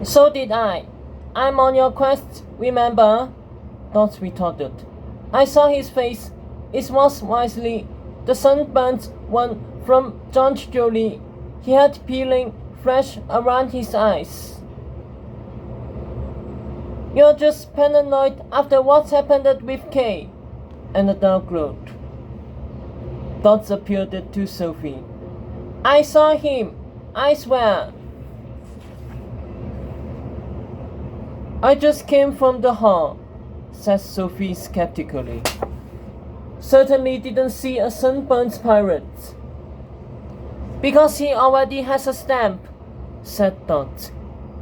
So did I. I'm on your quest, remember? Dot retorted. I saw his face. It was wisely the sunburnt one from John Jolie. He had peeling flesh around his eyes. You're just paranoid after what's happened with Kay. And the dog glowed. Dot appealed to Sophie. I saw him, I swear. I just came from the hall, said Sophie skeptically. Certainly didn't see a sunburnt pirate. Because he already has a stamp, said Dot.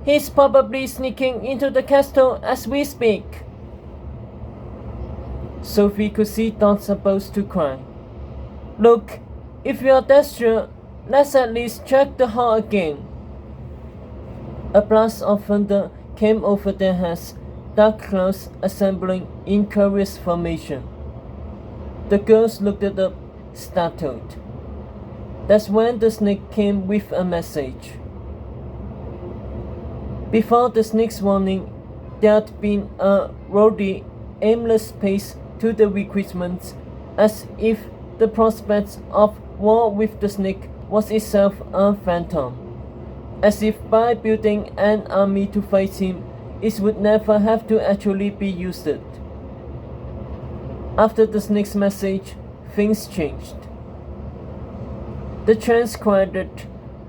He's probably sneaking into the castle as we speak. Sophie could see Dot about to cry. Look, if you're that sure, let's at least check the hall again. A blast of thunder came over their heads, dark clouds assembling in curious formation. The girls looked up, startled. That's when the snake came with a message. Before the snake's warning, there had been a rowdy, aimless pace to the recruitment, as if the prospect of war with the snake was itself a phantom. As if by building an army to fight him, it would never have to actually be used. After the snake's message, things changed. The trance quieted,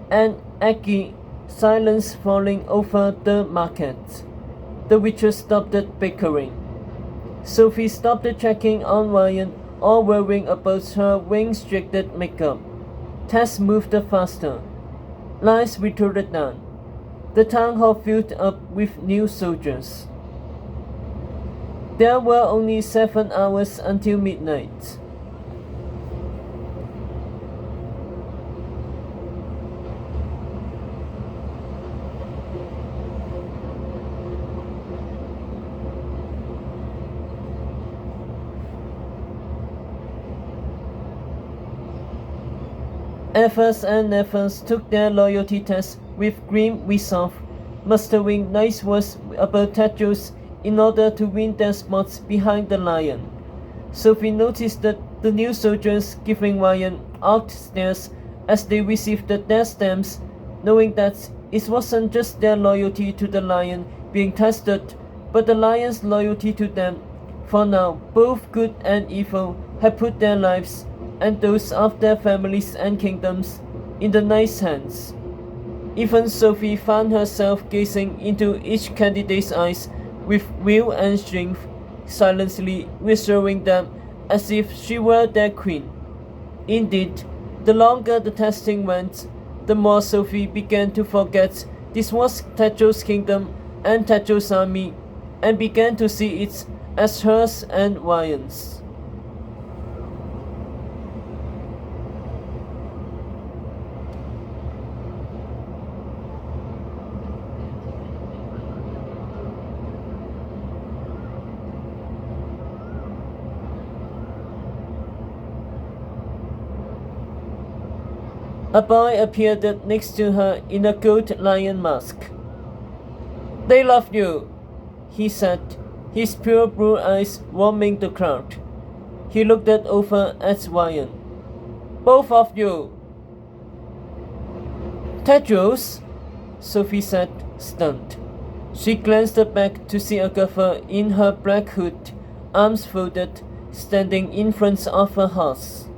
and achy silence falling over the market. The witches stopped bickering. Sophie stopped checking on Ryan or worrying about her wing-stricted makeup. Tess moved faster. Lines retreated down. The town hall filled up with new soldiers. There were only 7 hours until midnight. Evers and Nevers took their loyalty test with grim resolve, mustering nice words about Tedros in order to win their spots behind the lion. Sophie noticed that the new soldiers giving Ryan odd stares as they received their stamps, knowing that it wasn't just their loyalty to the lion being tested, but the lion's loyalty to them. For now, both good and evil had put their lives and those of their families and kingdoms in the knight's hands. Even Sophie found herself gazing into each candidate's eyes with will and strength, silently reassuring them as if she were their queen. Indeed, the longer the testing went, the more Sophie began to forget this was Tedros' kingdom and Tedros' army, and began to see it as hers and Ryan's. A boy appeared next to her in a gold lion mask. They love you, he said, his pure blue eyes warming the crowd. He looked over at Ryan. Both of you. Tedros, Sophie said, stunned. She glanced back to see Agatha in her black hood, arms folded, standing in front of her horse.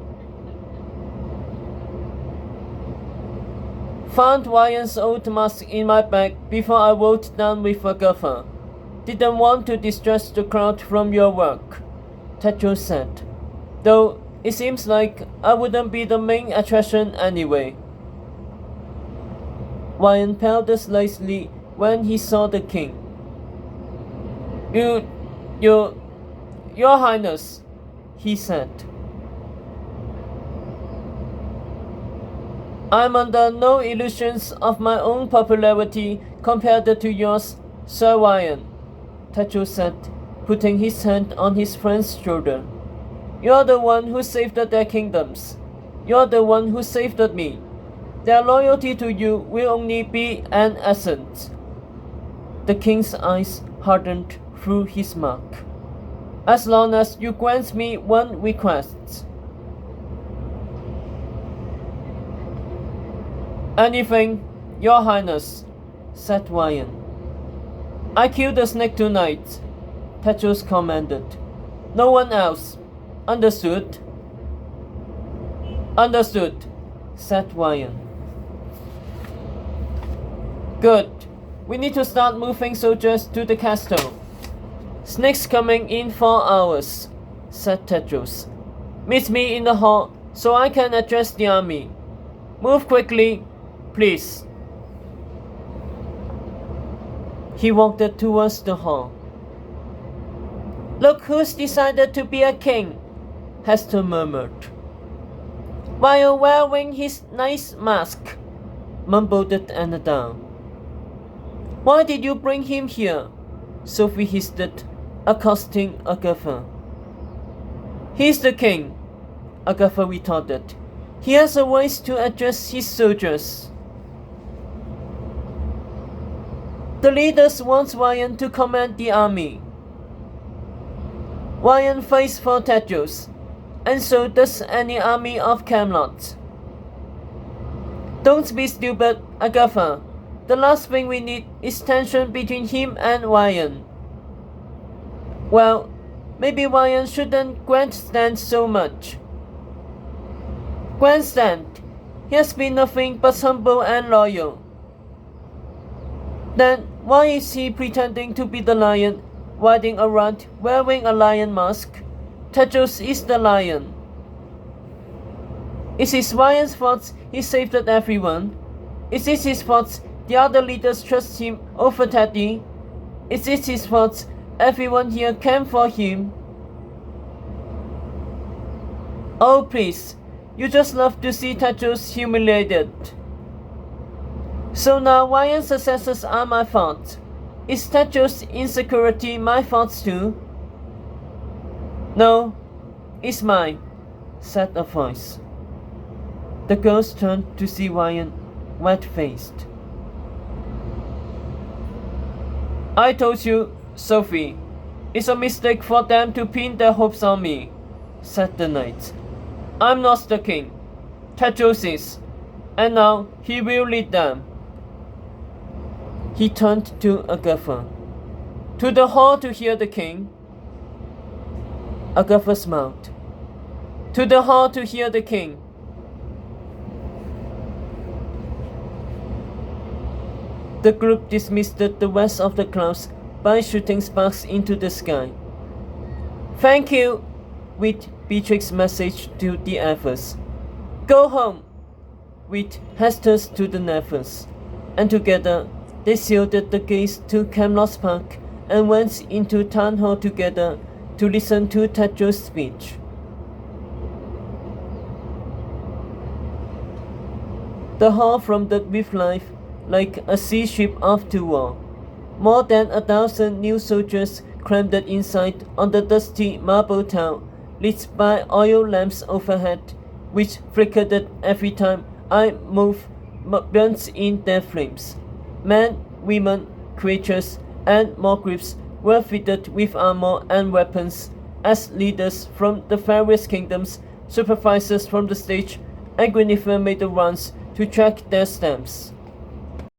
Found Ryan's old mask in my bag before I rode down with Agatha. Didn't want to distract the crowd from your work, Tedros said. Though it seems like I wouldn't be the main attraction anyway. Ryan paled slightly when he saw the king. Your Highness, he said. I'm under no illusions of my own popularity compared to yours, Sir Ryan, Tedros said, putting his hand on his friend's shoulder. You're the one who saved their kingdoms. You're the one who saved me. Their loyalty to you will only be an accent. The king's eyes hardened through his mark. As long as you grant me one request. Anything, Your Highness, said Ryan. I killed the snake tonight, Petros commanded. No one else. Understood? Understood, said Ryan. Good. We need to start moving soldiers to the castle. Snakes coming in 4 hours, said Tedros. Meet me in the hall so I can address the army. Move quickly, please. He walked towards the hall. Look who's decided to be a king, Hester murmured. While wearing his nice mask, mumbled Anadar. Why did you bring him here? Sophie hissed, accosting Agatha. He's the king, Agatha retorted. He has a voice to address his soldiers. The leaders want Ryan to command the army. Ryan fights for Tedros, and so does any army of Camelot. Don't be stupid, Agatha. The last thing we need is tension between him and Ryan. Well, maybe Ryan shouldn't grandstand so much. Grandstand? He has been nothing but humble and loyal. Then why is he pretending to be the lion, riding around wearing a lion mask? Tedros is the lion. Is it Ryan's fault he saved everyone? Is it his fault the other leaders trust him over Teddy? Is it his fault everyone here came for him? Oh please, you just love to see Tedros humiliated. So now Ryan's successes are my fault. Is Tedros' insecurity my fault too? No, it's mine, said a voice. The girls turned to see Ryan, red-faced. I told you, Sophie, it's a mistake for them to pin their hopes on me, said the knight. I'm not the king. Tedros is, and now he will lead them. He turned to Agatha. To the hall to hear the king. Agatha smiled. To the hall to hear the king. The group dismissed the rest of the clouds by shooting sparks into the sky. Thank you, with Beatrix's message to the Elves. Go home, with Hester's to the Nephils. And together they sealed the gates to Camelot Park and went into Town Hall together to listen to Tedros' speech. The hall from the with life like a sea ship off to war. More than 1,000 new soldiers crammed inside on the dusty marble town, lit by oil lamps overhead, which flickered every time I moved, burnt in their flames. Men, women, creatures, and Morgreaves were fitted with armor and weapons as leaders from the various kingdoms, supervisors from the stage, and Guinevere made the rounds to track their stamps.